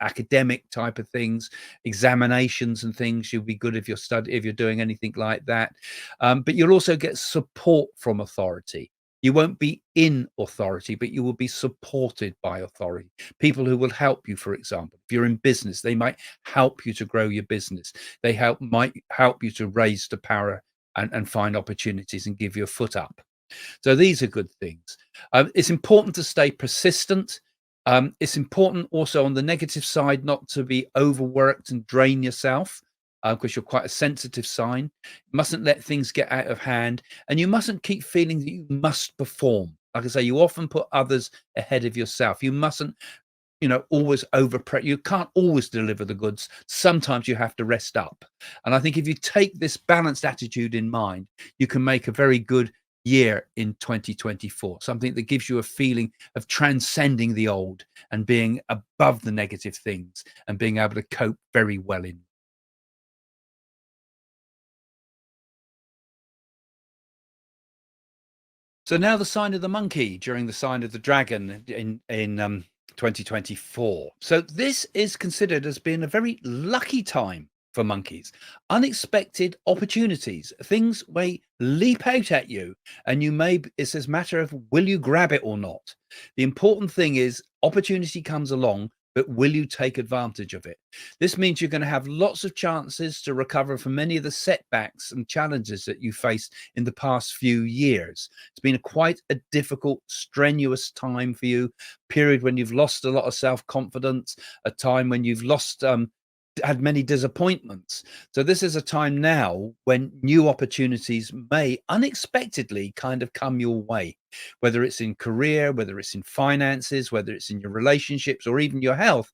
academic type of things, examinations and things. You'll be good if you're doing anything like that. But you'll also get support from authority. You won't be in authority, but you will be supported by authority. People who will help you, for example, if you're in business, they might help you to grow your business. Might help you to raise the power and find opportunities and give you a foot up. So these are good things. It's important to stay persistent. It's important also on the negative side not to be overworked and drain yourself because you're quite a sensitive sign. You mustn't let things get out of hand, and you mustn't keep feeling that you must perform. Like I say, you often put others ahead of yourself. You mustn't always you can't always deliver the goods. Sometimes you have to rest up. And I think if you take this balanced attitude in mind, you can make a very good year in 2024, something that gives you a feeling of transcending the old and being above the negative things and being able to cope very well in. So now the sign of the monkey during the sign of the dragon in 2024. So this is considered as being a very lucky time for monkeys. Unexpected opportunities, things may leap out at you, and it's a matter of will you grab it or not. The important thing is opportunity comes along, but will you take advantage of it? This means you're going to have lots of chances to recover from many of the setbacks and challenges that you faced in the past few years. It's been quite a difficult, strenuous time for you, period when you've lost a lot of self-confidence, a time when you've lost had many disappointments. So this is a time now when new opportunities may unexpectedly kind of come your way, whether it's in career, whether it's in finances, whether it's in your relationships or even your health.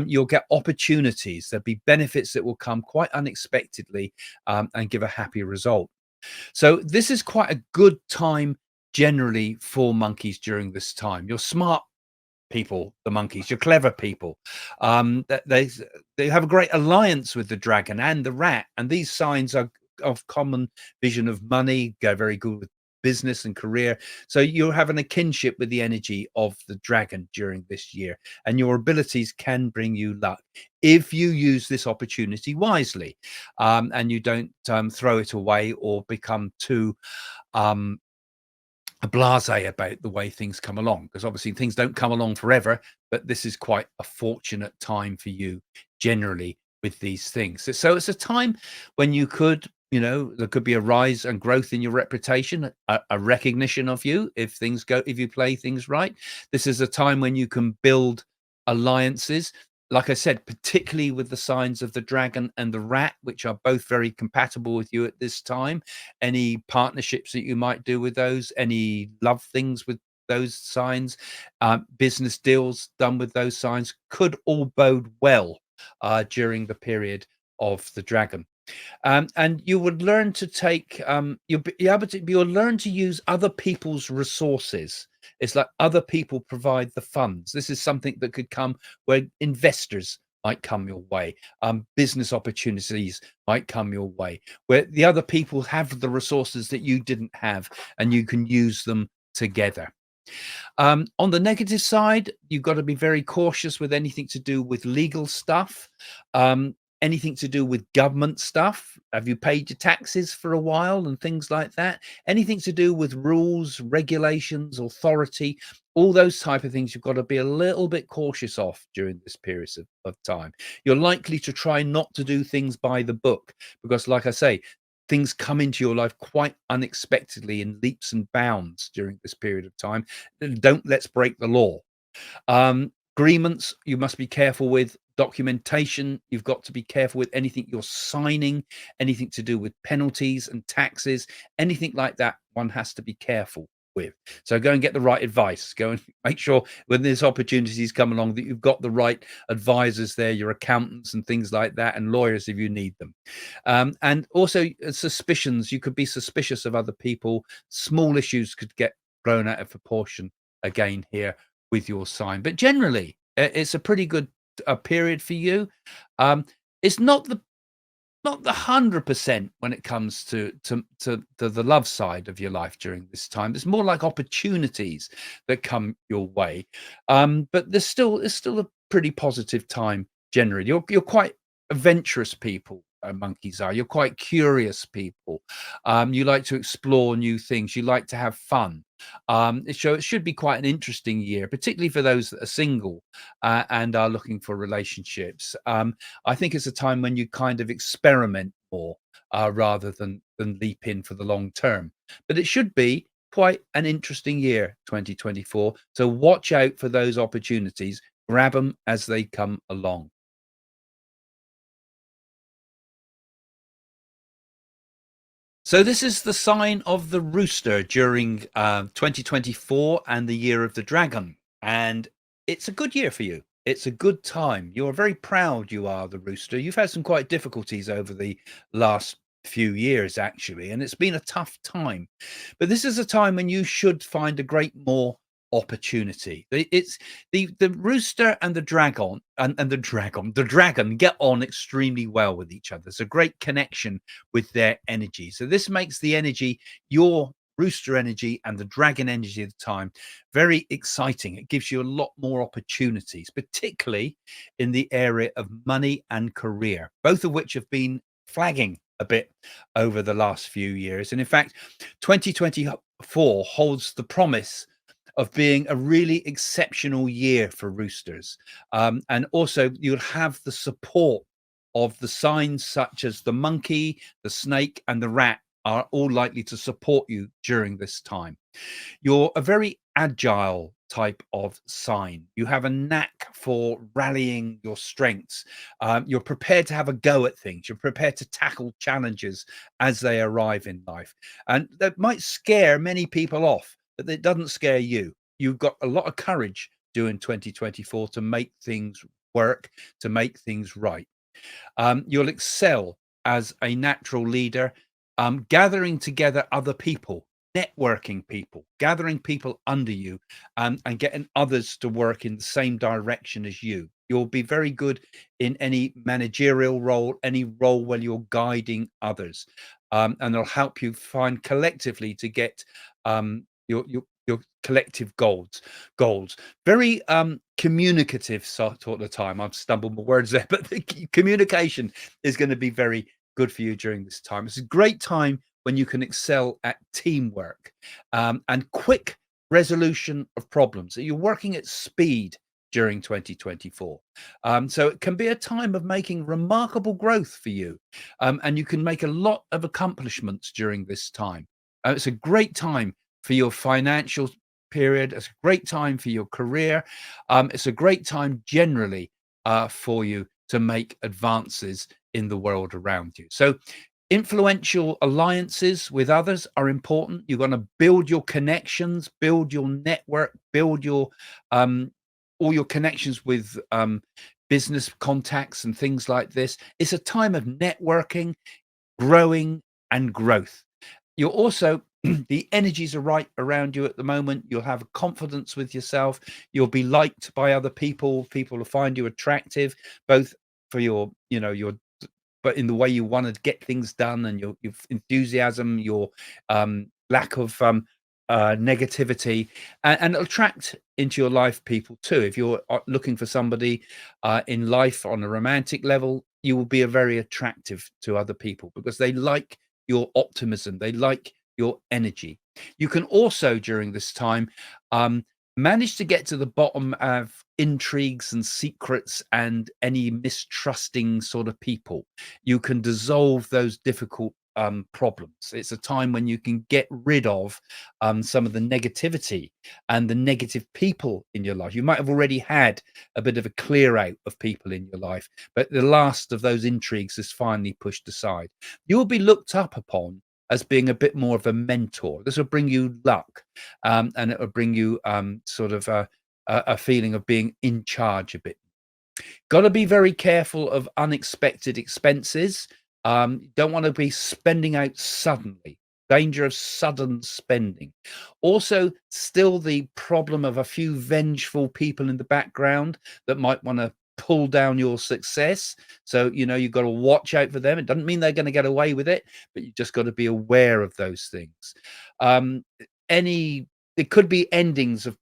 You'll get opportunities. There'll be benefits that will come quite unexpectedly, and give a happy result. So this is quite a good time generally for monkeys during this time. You're smart people, the monkeys, you're clever people. That they have a great alliance with the dragon and the rat, and these signs are of common vision of money, go very good with business and career. So you're having a kinship with the energy of the dragon during this year, and your abilities can bring you luck if you use this opportunity wisely, and you don't throw it away or become too um, blasé about the way things come along, because obviously things don't come along forever, but this is quite a fortunate time for you generally with these things. So it's a time when you could, there could be a rise and growth in your reputation, a recognition of you if you play things right. This is a time when you can build alliances, like I said, particularly with the signs of the dragon and the rat, which are both very compatible with you at this time. Any partnerships that you might do with those, any love things with those signs, business deals done with those signs could all bode well during the period of the dragon. And you would learn to take, you'll learn to use other people's resources. It's like other people provide the funds. This is something that could come where investors might come your way, business opportunities might come your way, where the other people have the resources that you didn't have, and you can use them together. On the negative side, you've got to be very cautious with anything to do with legal stuff, anything to do with government stuff. Have you paid your taxes for a while and things like that? Anything to do with rules, regulations, authority, all those type of things you've got to be a little bit cautious of during this period of time. You're likely to try not to do things by the book because, like I say, things come into your life quite unexpectedly in leaps and bounds during this period of time. Don't let's break the law. Agreements you must be careful with. Documentation, you've got to be careful with anything you're signing, anything to do with penalties and taxes, anything like that, one has to be careful with. So go and get the right advice. Go and make sure when there's opportunities come along that you've got the right advisors there, your accountants and things like that, and lawyers if you need them. And also suspicions, you could be suspicious of other people. Small issues could get blown out of proportion again here with your sign. But generally, it's a pretty good period for you. It's not the 100% when it comes to the love side of your life during this time. It's more like opportunities that come your way. But it's still a pretty positive time generally. You're quite adventurous people. Monkeys are. You're quite curious people. You like to explore new things. You like to have fun. So it should be quite an interesting year, particularly for those that are single and are looking for relationships. I think it's a time when you kind of experiment more rather than leap in for the long term. But it should be quite an interesting year, 2024. So watch out for those opportunities. Grab them as they come along. So this is the sign of the rooster during 2024 and the year of the dragon. And it's a good year for you. It's a good time. You're very proud, you are, the rooster. You've had some quite difficulties over the last few years, actually, and it's been a tough time. But this is a time when you should find a great more opportunity. It's the rooster and the dragon the dragon get on extremely well with each other. There's a great connection with their energy. So this makes the energy, your rooster energy and the dragon energy at the time, very exciting. It gives you a lot more opportunities, particularly in the area of money and career, both of which have been flagging a bit over the last few years. And in fact, 2024 holds the promise of being a really exceptional year for roosters. And also, you'll have the support of the signs such as the monkey, the snake, and the rat are all likely to support you during this time. You're a very agile type of sign. You have a knack for rallying your strengths. You're prepared to have a go at things. You're prepared to tackle challenges as they arrive in life. And that might scare many people off, but it doesn't scare you. You've got a lot of courage during 2024 to make things work, to make things right. You'll excel as a natural leader, gathering together other people, networking people, gathering people under you, and getting others to work in the same direction as you. You'll be very good in any managerial role, any role where you're guiding others, and it'll help you find collectively to get your collective goals. Very communicative sort of the time. I've stumbled my words there, but the communication is going to be very good for you during this time. It's a great time when you can excel at teamwork, and quick resolution of problems. You're working at speed during 2024. So it can be a time of making remarkable growth for you. And you can make a lot of accomplishments during this time. It's a great time for your financial period. It's a great time for your career. It's a great time generally for you to make advances in the world around you. So, influential alliances with others are important. You're going to build your connections, build your network, build your all your connections with business contacts and things like this. It's a time of networking, growing, and growth. You're also the energies are right around you at the moment. You'll have confidence with yourself. You'll be liked by other people. People will find you attractive, both for your but in the way you want to get things done and your enthusiasm, your lack of negativity, and it'll attract into your life people too. If you're looking for somebody in life on a romantic level, you will be a very attractive to other people because they like your optimism, they like your energy. You can also during this time manage to get to the bottom of intrigues and secrets and any mistrusting sort of people. You can dissolve those difficult problems. It's a time when you can get rid of some of the negativity and the negative people in your life. You might have already had a bit of a clear out of people in your life, but the last of those intrigues is finally pushed aside. You will be looked up upon as being a bit more of a mentor. This will bring you luck, and it will bring you sort of a feeling of being in charge a bit. Got to be very careful of unexpected expenses. Don't want to be spending out suddenly. Danger of sudden spending. Also, still the problem of a few vengeful people in the background that might want to pull down your success. So, you've got to watch out for them. It doesn't mean they're going to get away with it, but you just got to be aware of those things. Um, any, There could be endings of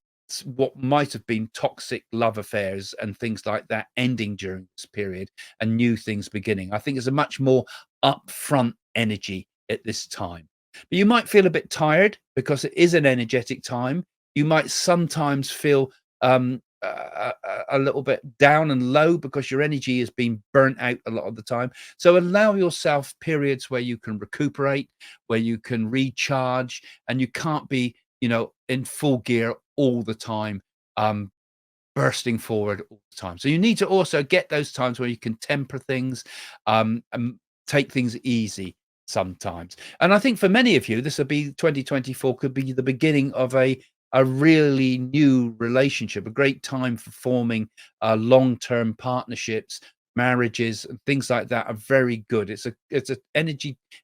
what might have been toxic love affairs and things like that ending during this period and new things beginning. I think there's a much more upfront energy at this time. But you might feel a bit tired because it is an energetic time. You might sometimes feel a little bit down and low because your energy has been burnt out a lot of the time. So allow yourself periods where you can recuperate, where you can recharge, and you can't be in full gear all the time, um, bursting forward all the time. So you need to also get those times where you can temper things, and take things easy sometimes. And I think for many of you, this will be 2024 could be the beginning of a really new relationship, a great time for forming long-term partnerships. Marriages and things like that are very good. It's a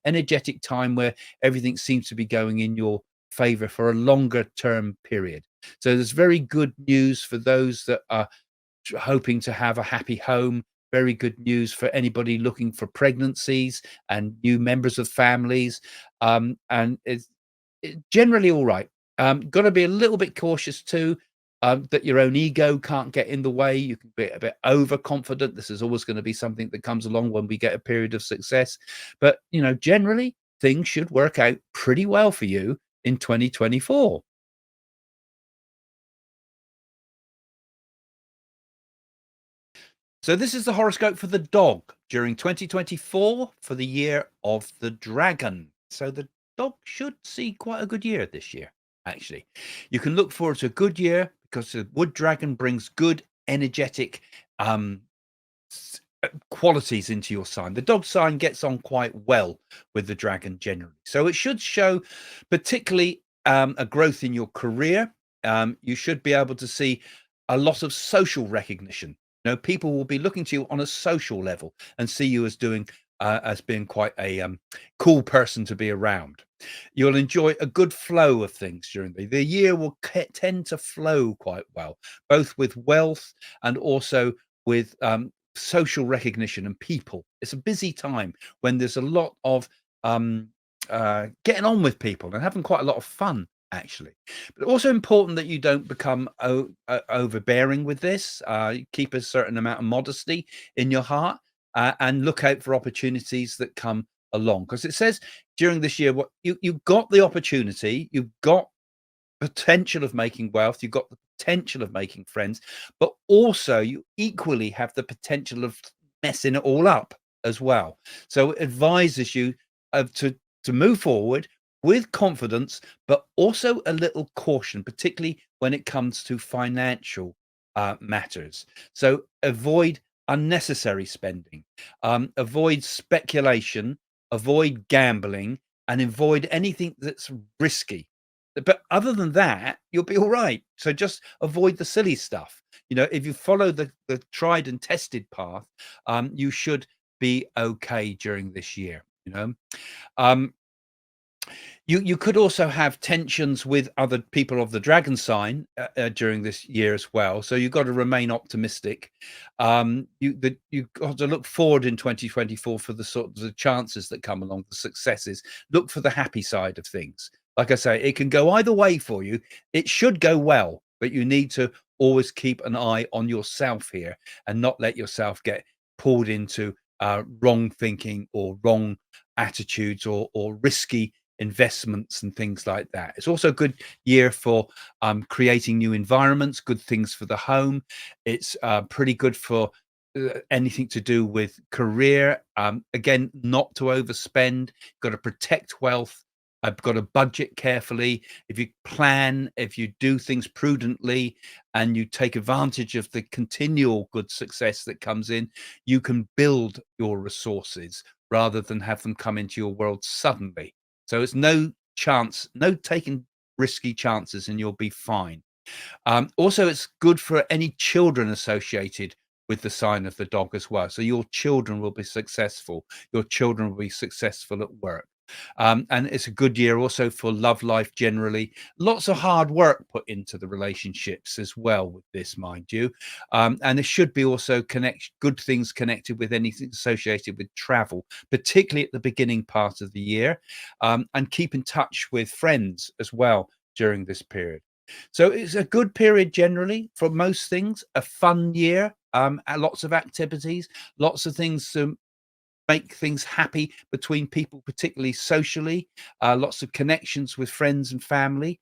energetic time where everything seems to be going in your favor for a longer term period. So there's very good news for those that are hoping to have a happy home. Very good news for anybody looking for pregnancies and new members of families. And it's generally all right. Got to be a little bit cautious too. That your own ego can't get in the way. You can be a bit overconfident. This is always going to be something that comes along when we get a period of success. But generally things should work out pretty well for you in 2024. So this is the horoscope for the dog during 2024 for the year of the dragon. So the dog should see quite a good year this year, actually. You can look forward to a good year because the wood dragon brings good, energetic um, qualities into your sign. The dog sign gets on quite well with the dragon generally. So it should show particularly a growth in your career. You should be able to see a lot of social recognition. People will be looking to you on a social level and see you as doing as being quite a cool person to be around. You'll enjoy a good flow of things during the year. Will tend to flow quite well, both with wealth and also with social recognition and people. It's a busy time when there's a lot of getting on with people and having quite a lot of fun, actually. But also important that you don't become overbearing with this. Keep a certain amount of modesty in your heart and look out for opportunities that come along, because it says during this year, what you've got the opportunity, you've got potential of making wealth, you've got the potential of making friends, but also you equally have the potential of messing it all up as well. So it advises you to move forward with confidence, but also a little caution, particularly when it comes to financial matters. So avoid unnecessary spending, avoid speculation, avoid gambling, and avoid anything that's risky. But other than that, you'll be all right. So just avoid the silly stuff. If you follow the tried and tested path, you should be okay during this year. Um, you could also have tensions with other people of the dragon sign during this year as well. So you've got to remain optimistic. You've got to look forward in 2024 for the sort of the chances that come along, the successes. Look for the happy side of things. Like I say, it can go either way for you. It should go well, but you need to always keep an eye on yourself here and not let yourself get pulled into wrong thinking or wrong attitudes or risky investments and things like that. It's also a good year for creating new environments, good things for the home. It's pretty good for anything to do with career. Again, not to overspend, got to protect wealth. I've got to budget carefully. If you plan, if you do things prudently, and you take advantage of the continual good success that comes in, you can build your resources rather than have them come into your world suddenly. So it's no chance, no taking risky chances, and you'll be fine. Also, it's good for any children associated with the sign of the dog as well. So your children will be successful. Your children will be successful at work. And it's a good year also for love life generally. Lots of hard work put into the relationships as well with this, mind you. And there should be also good things connected with anything associated with travel, particularly at the beginning part of the year, and keep in touch with friends as well during this period. So it's a good period generally for most things, a fun year, lots of activities, lots of things to make things happy between people, particularly socially, lots of connections with friends and family,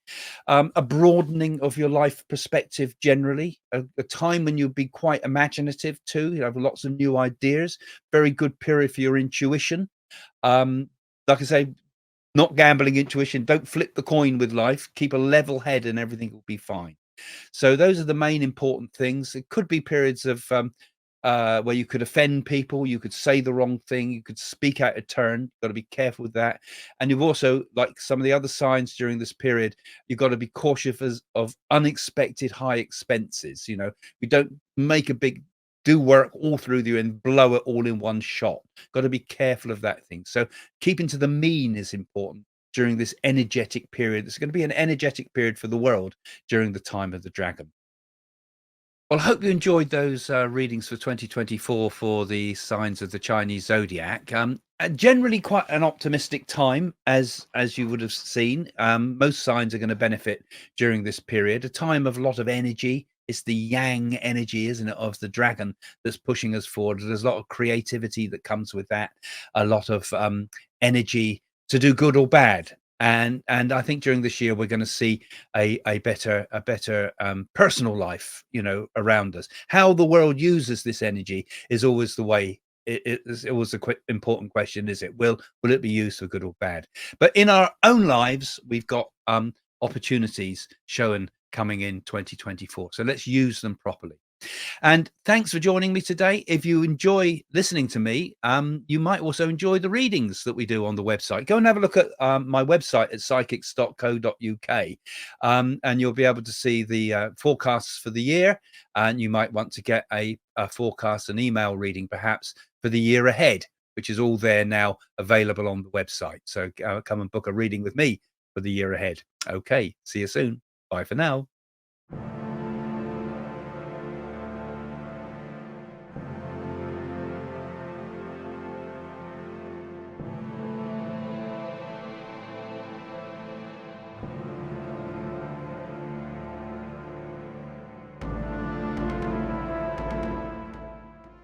a broadening of your life perspective generally, a time when you'll be quite imaginative too. You have lots of new ideas, very good period for your intuition. Like I say, not gambling intuition. Don't flip the coin with life. Keep a level head and everything will be fine. So those are the main important things. It could be periods of where you could offend people, you could say the wrong thing, you could speak out of turn. You've got to be careful with that. And you've also, like some of the other signs during this period, you've got to be cautious of unexpected high expenses. You don't make a big do work all through the year and blow it all in one shot. Got to be careful of that thing. So keeping to the mean is important during this energetic period. It's going to be an energetic period for the world during the time of the dragon. Well, I hope you enjoyed those readings for 2024 for the signs of the Chinese zodiac. Generally, quite an optimistic time, as you would have seen. Most signs are going to benefit during this period. A time of a lot of energy. It's the yang energy, isn't it, of the dragon that's pushing us forward. There's a lot of creativity that comes with that. A lot of energy to do good or bad. And I think during this year we're going to see a better personal life, around us. How the world uses this energy is always the way. It is always a important question, is it? Will it be used for good or bad? But in our own lives, we've got opportunities shown coming in 2024. So let's use them properly. And thanks for joining me today. If you enjoy listening to me, you might also enjoy the readings that we do on the website. Go and have a look at my website at psychics.co.uk, and you'll be able to see the forecasts for the year. And you might want to get a forecast, an email reading perhaps for the year ahead, which is all there now available on the website. So come and book a reading with me for the year ahead. Okay, see you soon. Bye for now.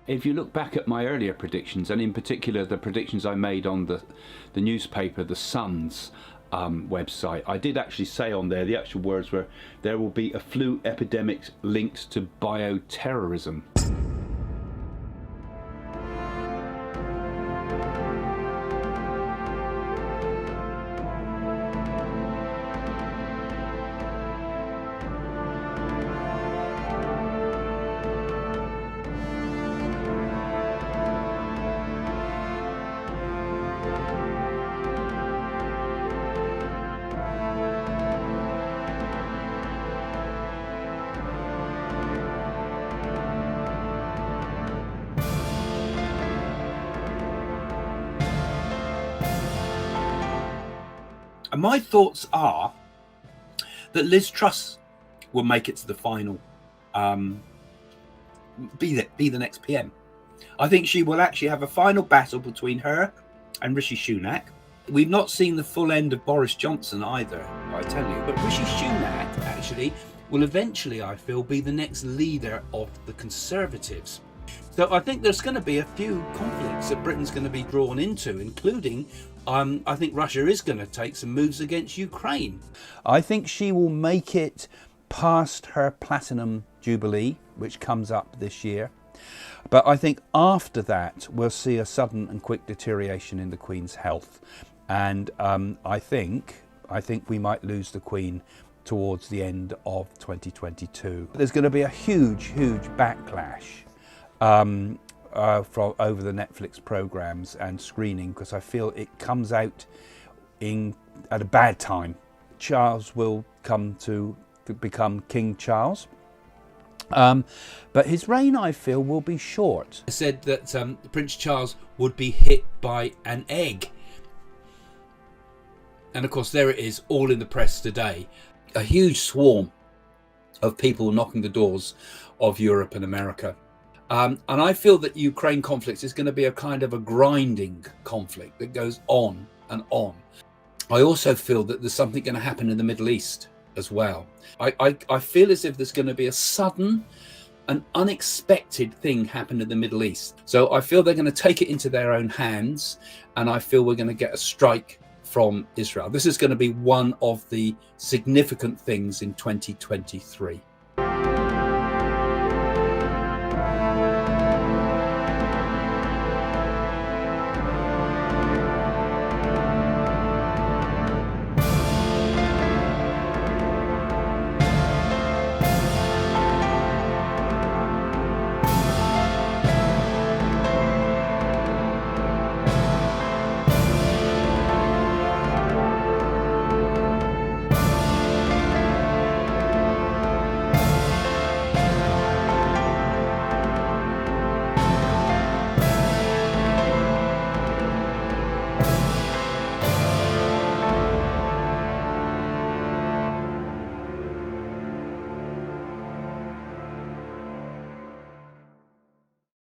If you look back at my earlier predictions, and in particular the predictions I made on the newspaper, the Sun's website, I did actually say on there, the actual words were, there will be a flu epidemic linked to bioterrorism. And my thoughts are that Liz Truss will make it to the final, be the next PM. I think she will actually have a final battle between her and Rishi Sunak. We've not seen the full end of Boris Johnson either, I tell you. But Rishi Sunak actually will eventually, I feel, be the next leader of the Conservatives. So I think there's going to be a few conflicts that Britain's going to be drawn into, including I think Russia is going to take some moves against Ukraine. I think she will make it past her platinum jubilee, which comes up this year. But I think after that, we'll see a sudden and quick deterioration in the Queen's health. And I think we might lose the Queen towards the end of 2022. There's going to be a huge backlash from over the Netflix programs and screening, because I feel it comes out at a bad time. Charles will come to become King Charles, but his reign, I feel, will be short. I said that Prince Charles would be hit by an egg, and of course there it is, all in the press today. A huge swarm of people knocking the doors of Europe and America. And I feel that Ukraine conflict is going to be a kind of a grinding conflict that goes on and on. I also feel that there's something going to happen in the Middle East as well. I feel as if there's going to be a sudden and unexpected thing happen in the Middle East. So I feel they're going to take it into their own hands, and I feel we're going to get a strike from Israel. This is going to be one of the significant things in 2023.